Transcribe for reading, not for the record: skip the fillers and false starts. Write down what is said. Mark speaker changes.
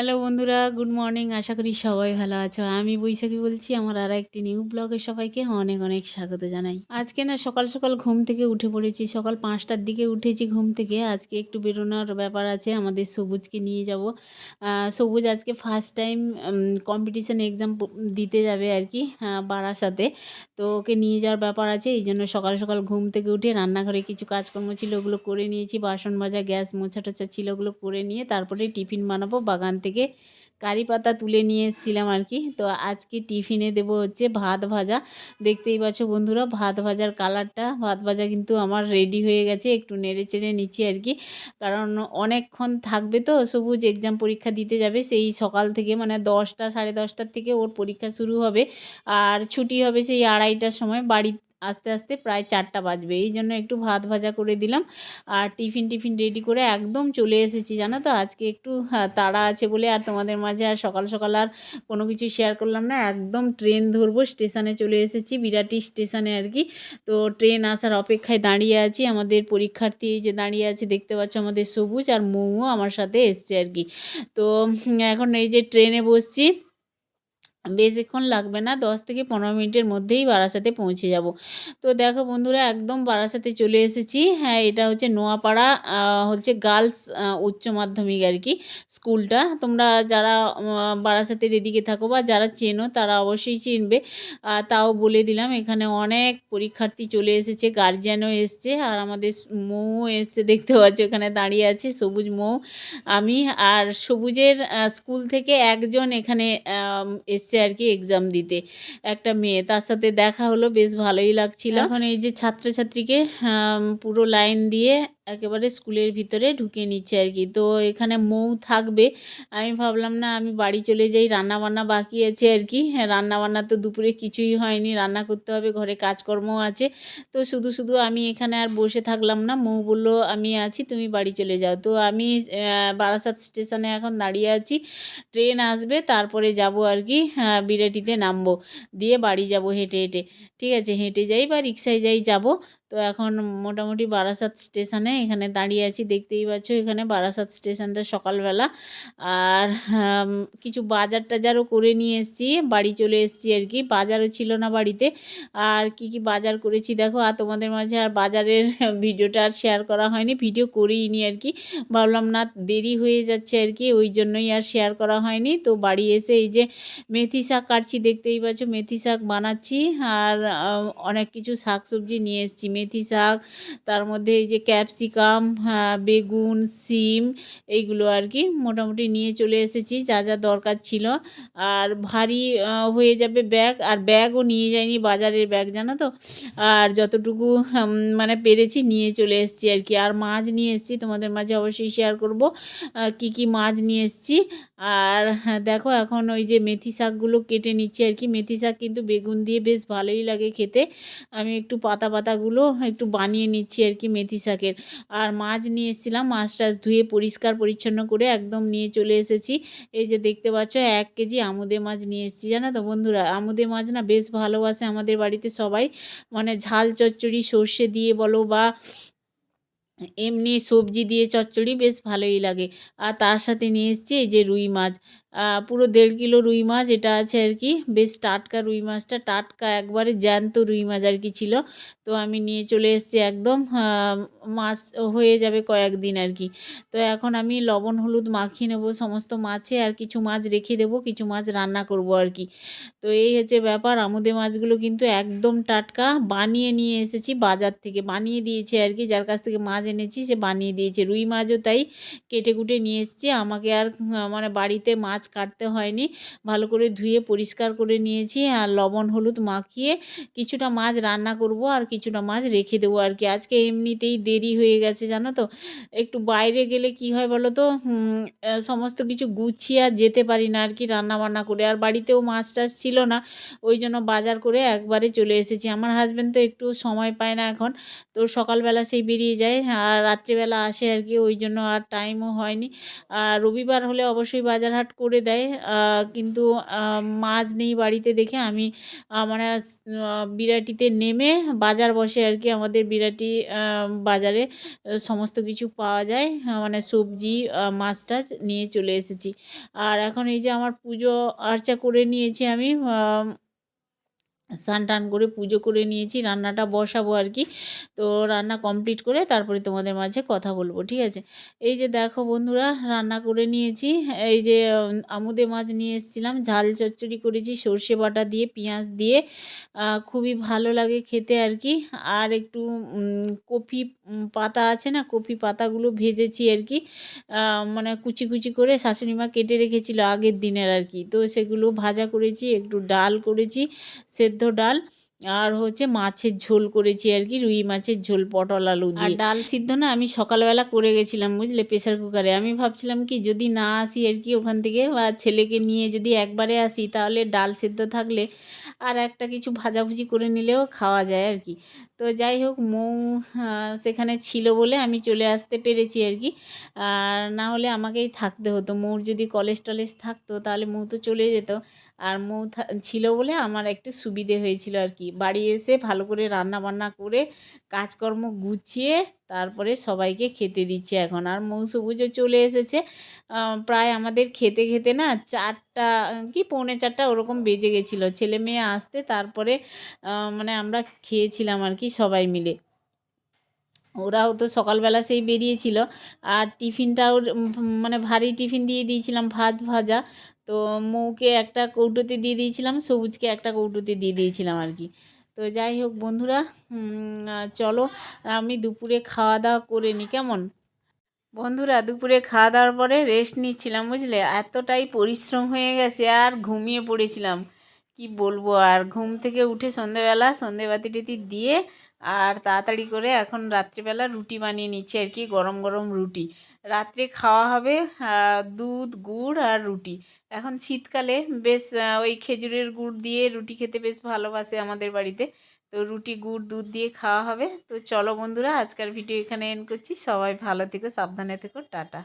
Speaker 1: Hello বন্ধুরা, good morning. আশা করি সবাই ভালো আছো। আমি বৈশাখী বলছি। আমার আরেকটি নিউ ব্লগে সবাইকে অনেক অনেক স্বাগত জানাই। আজকে না সকাল সকাল ঘুম থেকে উঠে পড়েছি। সকাল ৫টার দিকে উঠেছি ঘুম থেকে। আজকে একটু বেরোনোর ব্যাপার আছে, আমাদের সবুজকে নিয়ে যাব। সবুজ আজকে ফার্স্ট টাইম কম্পিটিশান এক্সাম দিতে যাবে আর কি, বারাসাতে। তো ওকে নিয়ে যাওয়ার ব্যাপার আছে, এই জন্য সকাল সকাল ঘুম থেকে উঠে রান্নাঘরে কিছু কাজকর্ম ছিল, ওগুলো করে নিয়েছি। বাসন মাজা, গ্যাস মোছা টোছা ছিল, ওগুলো করে নিয়ে তারপরে টিফিন বানাবো। বাগান থেকে কারি পাতা তুলে নিয়ে এসেছিলাম আর কি। তো আজকে টিফিনে দেবো হচ্ছে ভাত ভাজা। দেখতেই পাচ্ছ বন্ধুরা, ভাত ভাজার কালারটা। ভাত ভাজা কিন্তু আমার রেডি হয়ে গেছে, একটু নেড়ে চেড়ে নিচ্ছি আর কি। কারণ অনেকক্ষণ থাকবে তো, সবুজ এক্সাম পরীক্ষা দিতে যাবে সেই সকাল থেকে, মানে 10টা 10:30টার থেকে ওর পরীক্ষা শুরু হবে। আর ছুটি হবে সেই 2:30টার সময়। বাড়ি আস্তে আস্তে প্রায় 4টা বাজবে, এই জন্য একটু ভাত ভাজা করে দিলাম। আর টিফিন রেডি করে একদম চলে এসেছি জানো তো। আজকে একটু তাড়া আছে বলে আর তোমাদের মাঝে আর সকাল সকাল আর কোনো কিছু শেয়ার করলাম না। একদম ট্রেন ধরবো, স্টেশনে চলে এসেছি, বিরাটি স্টেশনে আর কি। তো ট্রেন আসার অপেক্ষায় দাঁড়িয়ে আছি। আমাদের পরীক্ষার্থী এই যে দাঁড়িয়ে আছে, দেখতে পাচ্ছ আমাদের সবুজ আর মৌও আমার সাথে এসছে আর কি। তো এখন এই যে ট্রেনে বসছি, বেশিক্ষণ লাগবে না, 10 থেকে 15 মিনিটের মধ্যেই বারাসাতে পৌঁছে যাব। তো দেখো বন্ধুরা, একদম বারাসাতে চলে এসেছি। হ্যাঁ, এটা হচ্ছে নোয়াপাড়া, হচ্ছে গার্লস উচ্চ মাধ্যমিক আর কি স্কুলটা। তোমরা যারা বারাসাতের এদিকে থাকো বা যারা চেনো তারা অবশ্যই চিনবে। তাও বলে দিলাম, এখানে অনেক পরীক্ষার্থী চলে এসেছে, গার্জিয়ানও এসছে, আর আমাদের মৌও এসছে, দেখতে পাচ্ছ এখানে দাঁড়িয়ে আছে সবুজ, মৌ, আমি। আর সবুজের স্কুল থেকে একজন এখানে এসছে আর কি এক্সাম দিতে, একটা মেয়ে, তার সাথে দেখা হলো, বেশ ভালোই লাগছিল। এখন এই যে ছাত্রছাত্রীকে পুরো লাইন দিয়ে একেবারে স্কুলের ভিতরে ঢুকিয়ে নিচ্ছে আর কি। তো এখানে মৌ থাকবে। আমি ভাবলাম না, আমি বাড়ি চলে যাই, রান্না বান্না বাকি আছে আর কি। হ্যাঁ, রান্না বান্না তো দুপুরে কিছুই হয়নি, রান্না করতে হবে, ঘরে কাজকর্মও আছে। তো শুধু শুধু আমি এখানে আর বসে থাকলাম না। মৌ বলল আমি আছি, তুমি বাড়ি চলে যাও। তো আমি বারাসাত স্টেশনে এখন দাঁড়িয়ে আছি, ট্রেন আসবে তারপরে যাব আর কি, বিরাটিতে নামবো, দিয়ে বাড়ি যাব হেঁটে হেঁটে। ঠিক আছে, হেঁটে যাই বা রিক্সায় যাই, যাব। তো এখন মোটামুটি বারাসাত স্টেশনে এখানে দাঁড়িয়ে আছি, দেখতেই পাচ্ছ এখানে বারাসাত স্টেশনটা সকালবেলা। আর কিছু বাজার টাজারও করে নিয়ে এসেছি, বাড়ি চলে এসেছি আর কি। বাজারও ছিল না বাড়িতে, আর কি কি বাজার করেছি দেখো। আর তোমাদের মাঝে আর বাজারের ভিডিওটা আর শেয়ার করা হয়নি, ভিডিও করিনি আর কি। ভাবলাম না, দেরি হয়ে যাচ্ছে আর কি, ওই জন্যই আর শেয়ার করা হয়নি। তো বাড়ি এসে এই যে মেথি শাক কাটছি, দেখতেই পাচ্ছ মেথি শাক বানাচ্ছি। আর অনেক কিছু শাক সবজি নিয়ে এসেছি, মেথি শাক, তার মধ্যে এই যে ক্যাপসিকাম, বেগুন, সিম, এইগুলো আর কি মোটামুটি নিয়ে চলে এসেছি, যা যা দরকার ছিল। আর ভারী হয়ে যাবে ব্যাগ, আর ব্যাগও নিয়ে যাইনি, বাজারের ব্যাগ জানো তো। আর যতটুকু মানে পেরেছি নিয়ে চলে এসেছি আর কি। আর মাছ নিয়ে এসেছি, তোমাদের মাঝে অবশ্যই শেয়ার করব কি কি মাছ নিয়ে এসেছি। আর হ্যাঁ দেখো, এখন ওই যে মেথি শাকগুলো কেটে নিচ্ছি আর কি। মেথি শাক কিন্তু বেগুন দিয়ে বেশ ভালোই লাগে খেতে। আমি একটু পাতা পাতাগুলো একটু বানিয়ে নিচ্ছি আর কি মেথি শাকের। আর মাছ নিয়ে এসেছিলাম, মাছ টাছ ধুয়ে পরিষ্কার পরিচ্ছন্ন করে একদম নিয়ে চলে এসেছি। এই যে দেখতে পাচ্ছ 1 কেজি আমুদে মাছ নিয়ে এসেছি, জানো তো বন্ধুরা। আমুদে মাছ না বেশ ভালোবাসে আমাদের বাড়িতে সবাই, মানে ঝাল চচ্চড়ি সর্ষে দিয়ে বলো বা এমনি সবজি দিয়ে চচ্চড়ি বেশ ভালোই লাগে। আর তার সাথে নিয়ে এসেছি এই যে রুই মাছ, পুরো 1.5 কিলো রুই মাছ এটা আছে আর কি। বেশ টাটকা রুই মাছটা, টাটকা একবারে জ্যান্ত রুই মাছ আর কি ছিল। তো আমি নিয়ে চলে এসেছি একদম, মাছ হয়ে যাবে কয়েকদিন আর কি। তো এখন আমি লবণ হলুদ মাখিয়ে নেবো সমস্ত মাছে, আর কিছু মাছ রেখে দেবো, কিছু মাছ রান্না করব আর কি। তো এই হচ্ছে ব্যাপার। আমুদে মাছগুলো কিন্তু একদম টাটকা, বানিয়ে নিয়ে এসেছি বাজার থেকে, বানিয়ে দিয়েছে আর কি, যার কাছ থেকে মাছ এনেছি সে বানিয়ে দিয়েছে। রুই মাছও তাই কেটে কুটে নিয়ে এসেছি, আমাকে আর মানে বাড়িতে মাছ কাটতে হয়নি, ভালো করে ধুয়ে পরিষ্কার করে নিয়েছি। আর লবণ হলুদ মাখিয়ে কিছুটা মাছ রান্না করব, আর কিছুটা মাছ রেখে দেবো আর কি। আজকে এমনিতেই দেরি হয়ে গেছে জানো তো। একটু বাইরে গেলে কি হয় বলো তো, সমস্ত কিছু গুছিয়ে আর যেতে পারি না আর কি রান্না বান্না করে। আর বাড়িতেও মাছ টাছ ছিল না, ওই জন্য বাজার করে একবারে চলে এসেছি। আমার হাজব্যান্ড তো একটু সময় পায় না এখন, তো সকালবেলা সেই বেরিয়ে যায় আর রাত্রিবেলা আসে আর কি, ওই জন্য আর টাইমও হয়নি। আর রবিবার হলে অবশ্যই বাজার হাট করে করে দেয়। কিন্তু মাছ নেই বাড়িতে দেখে আমি মানে বিরাটিতে নেমে বাজার বসে আর কি, আমাদের বিরাটি বাজারে সমস্ত কিছু পাওয়া যায়, মানে সবজি মাছ টাছ নিয়ে চলে এসেছি। আর এখন এই যে আমার পুজো আর্চা করে নিয়েছি আমি, স্নান টান করে পুজো করে নিয়েছি, রান্নাটা বসাবো আর কি। তো রান্না কমপ্লিট করে তারপরে তোমাদের মাঝে কথা বলবো, ঠিক আছে? এই যে দেখো বন্ধুরা, রান্না করে নিয়েছি। এই যে আমুদে মাছ নিয়ে এসেছিলাম, ঝাল চচ্চড়ি করেছি সর্ষে বাটা দিয়ে, পেঁয়াজ দিয়ে। খুবই ভালো লাগে খেতে আর কি। আর একটু কপি পাতা আছে না, কপি পাতাগুলো ভেজেছি আর কি, মানে কুচি কুচি করে শাশুড়ি মা কেটে রেখেছিল আগের দিনের আর কি। তো সেগুলো ভাজা করেছি, একটু ডাল করেছি, সেদ্ধ ডাল। আর হচ্ছে মাছের ঝোল করেছি আর কি, রুই মাছের ঝোল পটল আলু দিয়ে। আর ডাল সিদ্ধ না আমি সকালবেলা করে গেছিলাম বুঝলে, প্রেসার কুকারে। আমি ভাবছিলাম কি যদি না আসি আর কি ওখান থেকে, বা ছেলেকে নিয়ে যদি একবারে আসি, তাহলে ডাল সিদ্ধ থাকলে আর একটা কিছু ভাজাভুজি করে নিলেও খাওয়া যায় আর কি। তো যাই হোক, মৌ সেখানে ছিল বলে আমি চলে আসতে পেরেছি আর কি। আর না হলে আমাকেই থাকতে হতো। মৌর যদি কলেজ টলেজ থাকতো তাহলে মৌ তো চলে যেত। আর মৌ ছিল বলে আমার একটু সুবিধে হয়েছিল আর কি। বাড়ি এসে ভালো করে রান্না বান্না করে কাজকর্ম গুছিয়ে তারপরে সবাইকে খেতে দিচ্ছে এখন। আর মৌ সবুজও চলে এসেছে। প্রায় আমাদের খেতে খেতে না 4টা কি পৌনে 4টা ওরকম বেজে গেছিলো, ছেলে মেয়ে আসতে। তারপরে মানে আমরা খেয়েছিলাম আর কি সবাই মিলে। ওরাও তো সকালবেলা সেই বেরিয়েছিল। আর টিফিনটাও মানে ভারী টিফিন দিয়ে দিয়েছিলাম, ভাত ভাজা। তো মৌকে একটা কৌটোতে দিয়ে দিয়েছিলাম, সবুজকে একটা কৌটোতে দিয়ে দিয়েছিলাম আর কি। তো যাই হোক বন্ধুরা, চলো আমি দুপুরে খাওয়া দাওয়া করে নিই, কেমন? বন্ধুরা দুপুরে খাওয়া দাওয়ার পরে রেস্ট নিচ্ছিলাম বুঝলে, এতটাই পরিশ্রম হয়ে গেছে আর ঘুমিয়ে পড়েছিলাম। কি বলবো, আর ঘুম থেকে উঠে সন্ধেবেলা সন্ধেবাতি টিতি দিয়ে আর তাড়াতাড়ি করে এখন রাত্রিবেলা রুটি বানিয়ে নিচ্ছি আর কি, গরম গরম রুটি রাত্রে খাওয়া হবে। দুধ গুড় আর রুটি। এখন শীতকালে বেশ ওই খেজুরের গুড় দিয়ে রুটি খেতে বেশ ভালোবাসে আমাদের বাড়িতে। তো রুটি গুড় দুধ দিয়ে খাওয়া হবে। তো চলো বন্ধুরা, আজকের ভিডিও এখানে এন্ড করছি। সবাই ভালো থেকো, সাবধানে থেকো, টাটা।